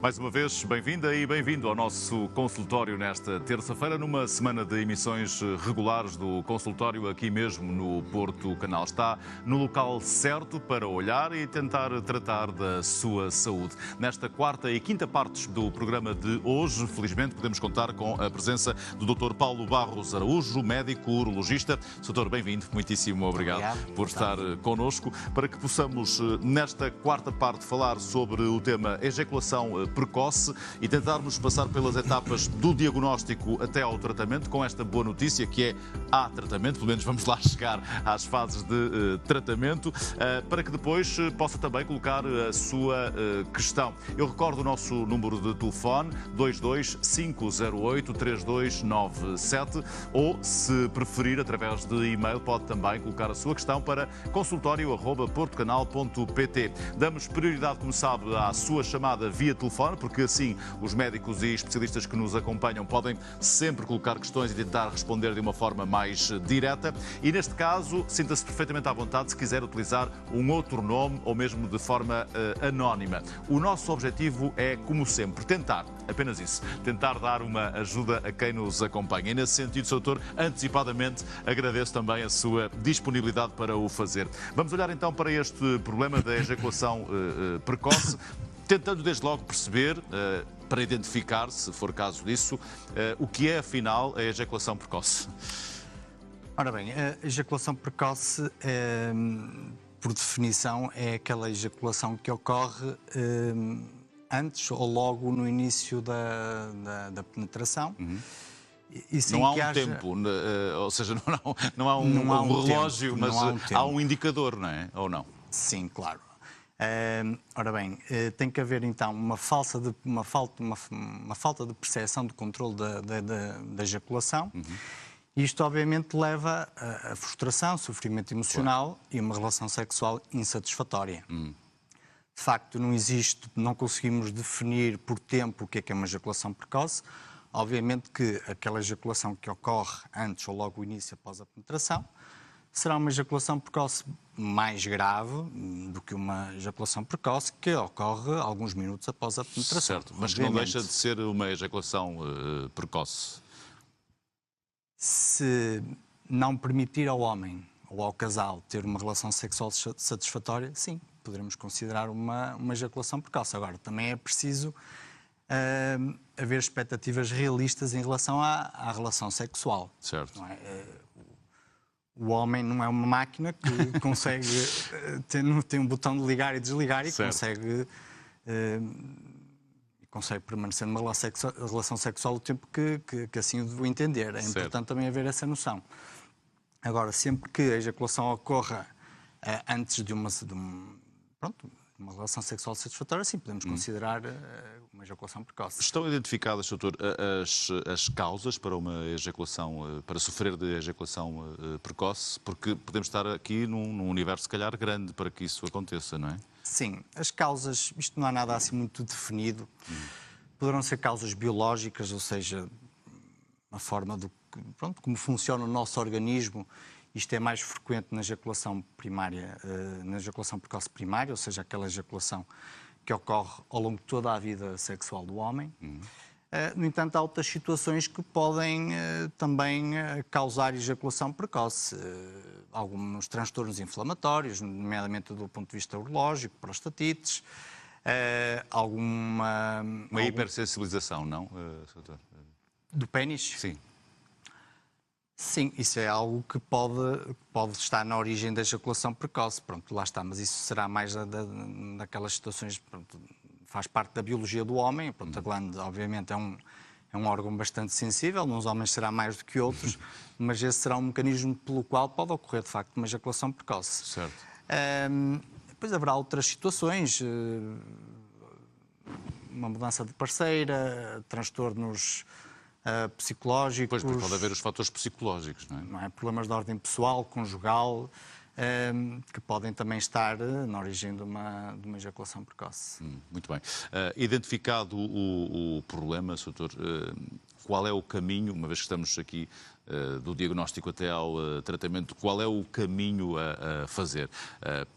Mais uma vez, bem-vinda e bem-vindo ao nosso consultório nesta terça-feira, numa semana de emissões regulares do consultório aqui mesmo no Porto Canal. Está no local certo para olhar e tentar tratar da sua saúde. Nesta quarta e quinta partes do programa de hoje, felizmente podemos contar com a presença do Dr. Paulo Barros Araújo, médico urologista. Doutor, bem-vindo, muitíssimo obrigado por estar connosco, para que possamos, nesta quarta parte, falar sobre o tema ejaculação precoce e tentarmos passar pelas etapas do diagnóstico até ao tratamento, com esta boa notícia que é há tratamento, pelo menos vamos lá chegar às fases de tratamento, para que depois possa também colocar a sua questão. Eu recordo o nosso número de telefone, 22508-3297, ou, se preferir, através de e-mail, pode também colocar a sua questão para consultório@portocanal.pt. Damos prioridade, como sabe, à sua chamada via telefone, porque assim os médicos e especialistas que nos acompanham podem sempre colocar questões e tentar responder de uma forma mais direta. E neste caso, sinta-se perfeitamente à vontade se quiser utilizar um outro nome ou mesmo de forma anónima. O nosso objetivo é, como sempre, tentar, apenas isso, tentar dar uma ajuda a quem nos acompanha. E nesse sentido, Sr. Doutor, antecipadamente agradeço também a sua disponibilidade para o fazer. Vamos olhar então para este problema da ejaculação precoce, tentando desde logo perceber, para identificar, se for caso disso, o que é afinal a ejaculação precoce. Ora bem, a ejaculação precoce, por definição, é aquela ejaculação que ocorre antes ou logo no início da penetração. E sem não há que um tempo, ou seja, não há um relógio, tempo, mas há um indicador, não é? Ou não? Sim, claro. Ora bem, tem que haver então uma falta de percepção de controle da ejaculação. Isto obviamente leva a frustração, sofrimento emocional, claro, e uma relação sexual insatisfatória. De facto, não conseguimos definir por tempo o que é uma ejaculação precoce. Obviamente que aquela ejaculação que ocorre antes ou logo o início após a penetração será uma ejaculação precoce mais grave do que uma ejaculação precoce que ocorre alguns minutos após a penetração. Certo, mas que não deixa de ser uma ejaculação precoce. Se não permitir ao homem ou ao casal ter uma relação sexual satisfatória, sim, poderemos considerar uma ejaculação precoce. Agora, também é preciso haver expectativas realistas em relação à relação sexual. Certo. Não é? O homem não é uma máquina que consegue tem um botão de ligar e desligar e consegue permanecer numa relação sexual o tempo que assim o entender. É importante também haver essa noção. Agora, sempre que a ejaculação ocorra antes de uma relação sexual satisfatória, sim, podemos considerar uma ejaculação precoce. Estão identificadas, doutor, as causas para uma ejaculação, para sofrer de ejaculação precoce? Porque podemos estar aqui num universo, se calhar, grande para que isso aconteça, não é? Sim, as causas, isto não há nada assim muito definido. Poderão ser causas biológicas, ou seja, a forma como funciona o nosso organismo. Isto é mais frequente na ejaculação primária, na ejaculação precoce primária, ou seja, aquela ejaculação que ocorre ao longo de toda a vida sexual do homem. No entanto, há outras situações que podem também causar ejaculação precoce. Alguns transtornos inflamatórios, nomeadamente do ponto de vista urológico, prostatites, uma hipersensibilização, não, doutor? Do pénis? Sim. Sim, isso é algo que pode estar na origem da ejaculação precoce. Pronto, lá está, mas isso será mais daquelas situações, pronto, faz parte da biologia do homem. Pronto, a glande, obviamente, é um órgão bastante sensível, nos homens será mais do que outros, mas esse será um mecanismo pelo qual pode ocorrer, de facto, uma ejaculação precoce. Certo. Depois haverá outras situações, uma mudança de parceira, transtornos psicológicos. Pois, pode haver os fatores psicológicos, não é? Não é? Problemas de ordem pessoal, conjugal, que podem também estar na origem de uma ejaculação precoce. Muito bem. Identificado o problema, Sr. Doutor, qual é o caminho, uma vez que estamos aqui do diagnóstico até ao tratamento, qual é o caminho a fazer?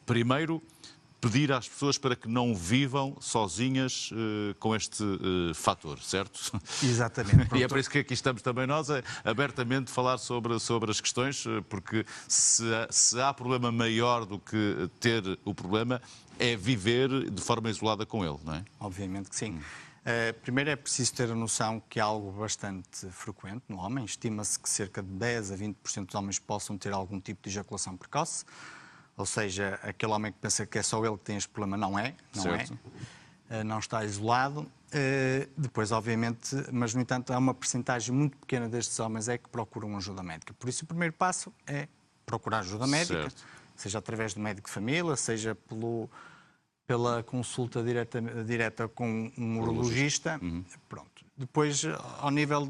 Primeiro, pedir às pessoas para que não vivam sozinhas com este fator, certo? Exatamente. E é por isso que aqui estamos também nós a abertamente falar sobre as questões, porque se há problema maior do que ter o problema, é viver de forma isolada com ele, não é? Obviamente que sim. Primeiro é preciso ter a noção que é algo bastante frequente no homem. Estima-se que cerca de 10 a 20% dos homens possam ter algum tipo de ejaculação precoce. Ou seja, aquele homem que pensa que é só ele que tem este problema, não é. Não está isolado. Depois, obviamente, mas no entanto há uma percentagem muito pequena destes homens é que procuram ajuda médica. Por isso o primeiro passo é procurar ajuda médica, seja através do médico de família, seja pela consulta direta com um urologista. Pronto. Depois, ao nível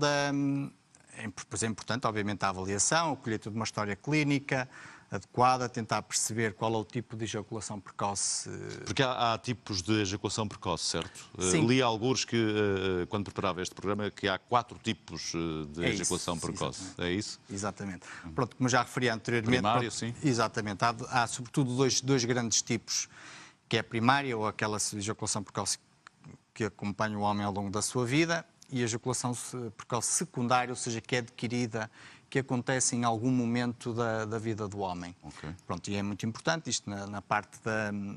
Pois é importante, obviamente, a avaliação, a colheita de uma história clínica adequada, tentar perceber qual é o tipo de ejaculação precoce. Porque há tipos de ejaculação precoce, certo? Sim. Li alguns que, quando preparava este programa, que há 4 tipos de ejaculação precoce. Exatamente. É isso? Exatamente. Pronto, como já referi anteriormente... Primário, sim. Exatamente. Há sobretudo dois grandes tipos, que é a primária, ou aquela ejaculação precoce que acompanha o homem ao longo da sua vida, e a ejaculação precoce secundária, ou seja, que é adquirida, que acontece em algum momento da vida do homem. Okay. Pronto, e é muito importante isto na parte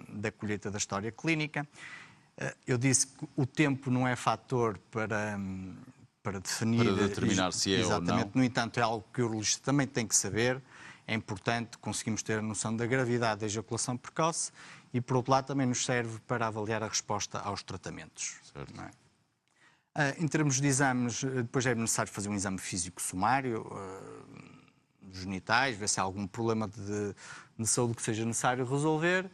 da colheita da história clínica. Eu disse que o tempo não é fator para definir... Para determinar se é ou não. Exatamente. No entanto, é algo que o urologista também tem que saber. É importante conseguirmos ter a noção da gravidade da ejaculação precoce e, por outro lado, também nos serve para avaliar a resposta aos tratamentos. Certo. Não é? Em termos de exames, depois é necessário fazer um exame físico sumário dos genitais, ver se há algum problema de saúde que seja necessário resolver.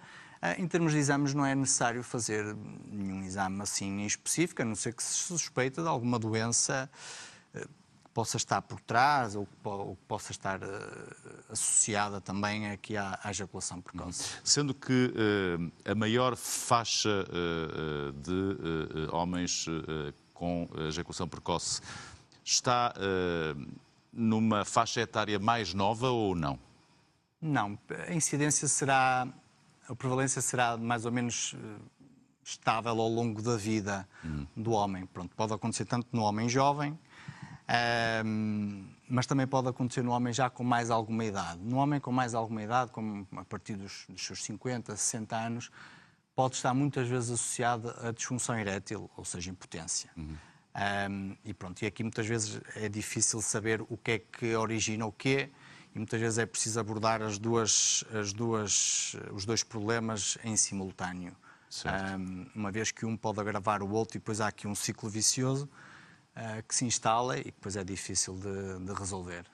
Em termos de exames, não é necessário fazer nenhum exame assim em específico, a não ser que se suspeita de alguma doença que possa estar por trás ou que possa estar associada também aqui à ejaculação precoce. Sendo que a maior faixa de homens com ejaculação precoce está numa faixa etária mais nova ou não? Não, a prevalência será mais ou menos estável ao longo da vida do homem. Pronto, pode acontecer tanto no homem jovem, mas também pode acontecer no homem já com mais alguma idade. No homem com mais alguma idade, como a partir dos seus 50, 60 anos, pode estar muitas vezes associada a disfunção erétil, ou seja, impotência. E pronto, e aqui muitas vezes é difícil saber o que é que origina o quê, e muitas vezes é preciso abordar os dois problemas em simultâneo. Uma vez que um pode agravar o outro e depois há aqui um ciclo vicioso que se instala e que depois é difícil de resolver.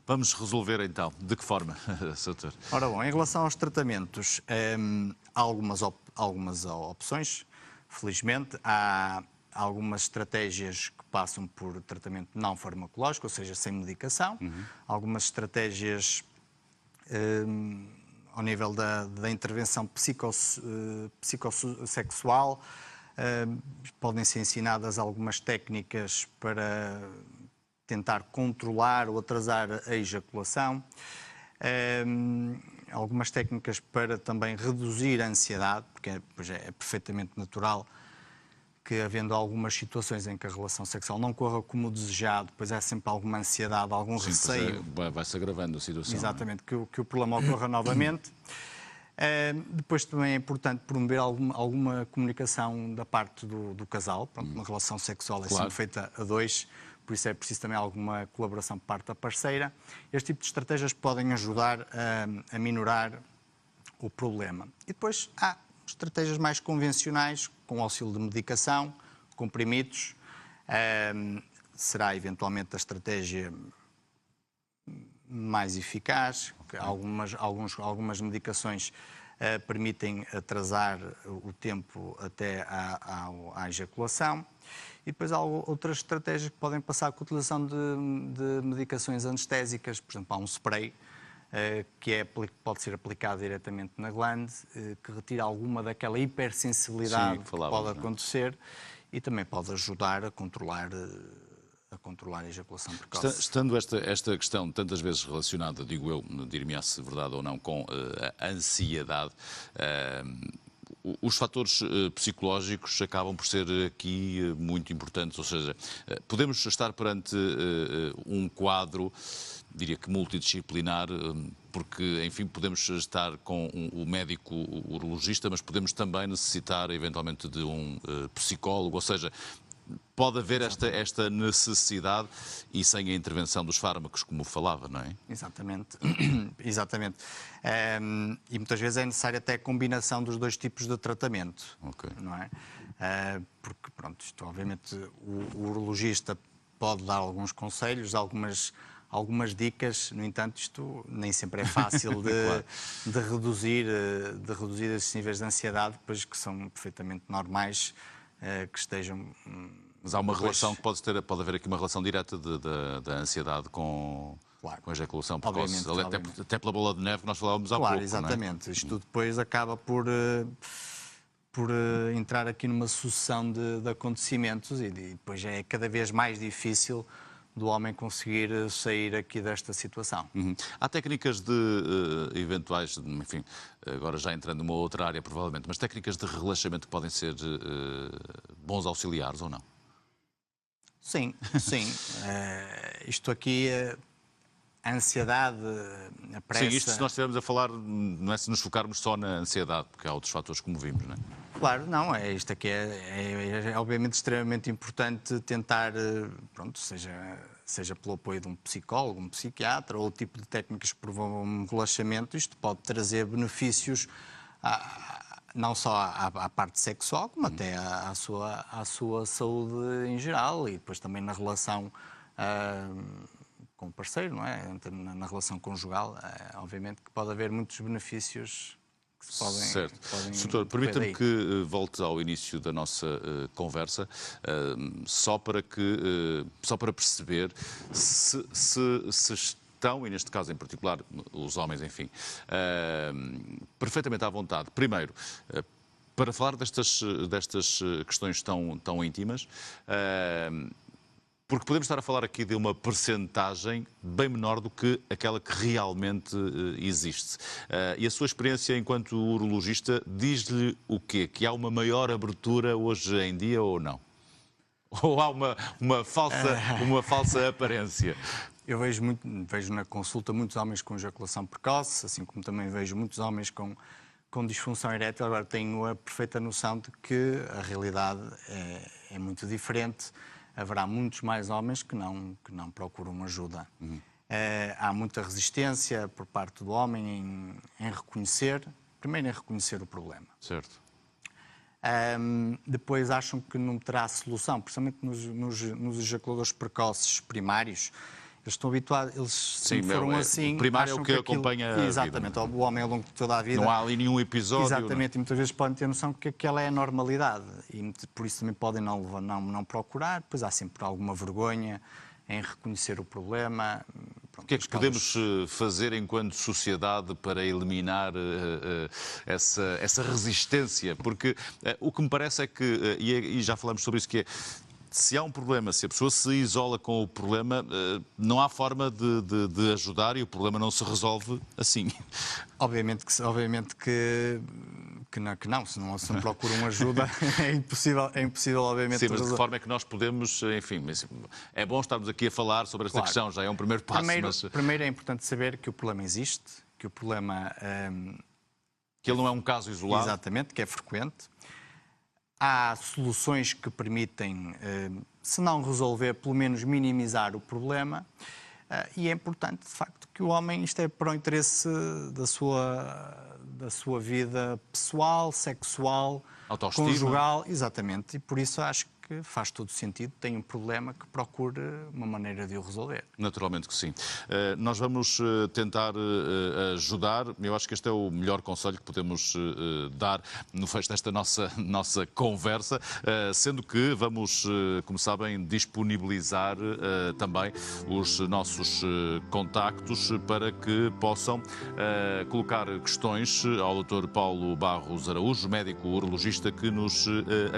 Vamos resolver então. De que forma, Sr. Ora bom, em relação aos tratamentos, há algumas opções. Felizmente, há algumas estratégias que passam por tratamento não farmacológico, ou seja, sem medicação. Algumas estratégias ao nível da intervenção psicossexual. Podem ser ensinadas algumas técnicas para tentar controlar ou atrasar a ejaculação. Algumas técnicas para também reduzir a ansiedade, porque é perfeitamente natural que, havendo algumas situações em que a relação sexual não corra como desejado, depois há sempre alguma ansiedade, algum receio. Vai-se agravando a situação. Exatamente, que o problema ocorra novamente. Depois também é importante promover alguma comunicação da parte do casal. Pronto, uma relação sexual é sempre feita a dois, por isso é preciso também alguma colaboração por parte da parceira. Este tipo de estratégias podem ajudar a minorar o problema. E depois há estratégias mais convencionais, com auxílio de medicação, comprimidos. Será eventualmente a estratégia mais eficaz. Algumas medicações permitem atrasar o tempo até à ejaculação. E depois há outras estratégias que podem passar com a utilização de medicações anestésicas. Por exemplo, há um spray que pode ser aplicado diretamente na glande, que retira alguma daquela hipersensibilidade que pode acontecer e também pode ajudar a controlar a controlar a ejaculação precoce. Estando esta questão tantas vezes relacionada, digo eu, dir-me-á se verdade ou não, com a ansiedade, os fatores psicológicos acabam por ser aqui muito importantes, ou seja, podemos estar perante um quadro, diria que multidisciplinar, porque, enfim, podemos estar com o médico urologista, mas podemos também necessitar, eventualmente, de um psicólogo, ou seja, pode haver esta necessidade e sem a intervenção dos fármacos, como falava, não é? Exatamente, exatamente. E muitas vezes é necessária até a combinação dos dois tipos de tratamento, não é? Porque, pronto, isto obviamente o urologista pode dar alguns conselhos, algumas dicas, no entanto, isto nem sempre é fácil de reduzir esses níveis de ansiedade, pois que são perfeitamente normais, que estejam... Mas há uma relação que pode haver aqui uma relação direta da ansiedade com a ejaculação precoce, até pela bola de neve que nós falávamos há pouco. Claro, exatamente. Não é? Isto depois acaba por entrar aqui numa sucessão de acontecimentos e depois é cada vez mais difícil do homem conseguir sair aqui desta situação. Há técnicas eventuais, enfim, agora já entrando numa outra área provavelmente, mas técnicas de relaxamento que podem ser bons auxiliares ou não? Sim, sim. Isto aqui, a ansiedade, a pressa... Sim, isto se nós estivermos a falar, não é se nos focarmos só na ansiedade, porque há outros fatores como vimos, não é? Claro, não, isto aqui é obviamente extremamente importante tentar, pronto, seja pelo apoio de um psicólogo, um psiquiatra, ou o tipo de técnicas que promovam um relaxamento, isto pode trazer benefícios não só à parte sexual, como até à sua saúde em geral e depois também na relação com o parceiro, não é? Na relação conjugal, obviamente que pode haver muitos benefícios que se podem... Certo. Doutor, permita-me que volte ao início da nossa conversa, só para perceber se estão, e neste caso em particular os homens, enfim, perfeitamente à vontade, primeiro, para falar destas questões tão íntimas, porque podemos estar a falar aqui de uma percentagem bem menor do que aquela que realmente existe. E a sua experiência enquanto urologista diz-lhe o quê? Que há uma maior abertura hoje em dia ou não? Ou há uma falsa aparência? Eu vejo na consulta muitos homens com ejaculação precoce, assim como também vejo muitos homens com disfunção erétil. Agora tenho a perfeita noção de que a realidade é muito diferente. Haverá muitos mais homens que não procuram ajuda. Há muita resistência por parte do homem em reconhecer o problema. Certo. Depois acham que não terá solução, principalmente nos ejaculadores precoces primários. Eles estão habituados, eles sempre foram assim. O primário é o que aquilo, acompanha a vida. Exatamente, o homem ao longo de toda a vida. Não há ali nenhum episódio. Exatamente, e muitas vezes podem ter noção que aquela é a normalidade e por isso também podem não procurar. Depois há sempre alguma vergonha em reconhecer o problema. O que é que podemos fazer enquanto sociedade para eliminar essa resistência? Porque o que me parece é que, e já falamos sobre isso, que é, se há um problema, se a pessoa se isola com o problema, não há forma de ajudar e o problema não se resolve assim. Obviamente que não, se não procuram ajuda, é impossível obviamente. Sim, mas de que forma é que nós podemos, enfim, é bom estarmos aqui a falar sobre esta questão, já é um primeiro passo. Primeiro é importante saber que o problema existe, que o problema... que ele não é um caso isolado. Exatamente, que é frequente. Há soluções que permitem, se não resolver, pelo menos minimizar o problema. E é importante, de facto, que o homem, isto é para o interesse da sua vida pessoal, sexual, autoestima, conjugal, exatamente. E por isso acho que faz todo sentido, tem um problema que procure uma maneira de o resolver. Naturalmente que sim. Nós vamos tentar ajudar. Eu acho que este é o melhor conselho que podemos dar no fecho desta nossa conversa, sendo que vamos, como sabem, disponibilizar também os nossos contactos para que possam colocar questões ao Dr. Paulo Barros Araújo, médico urologista que nos acompanha.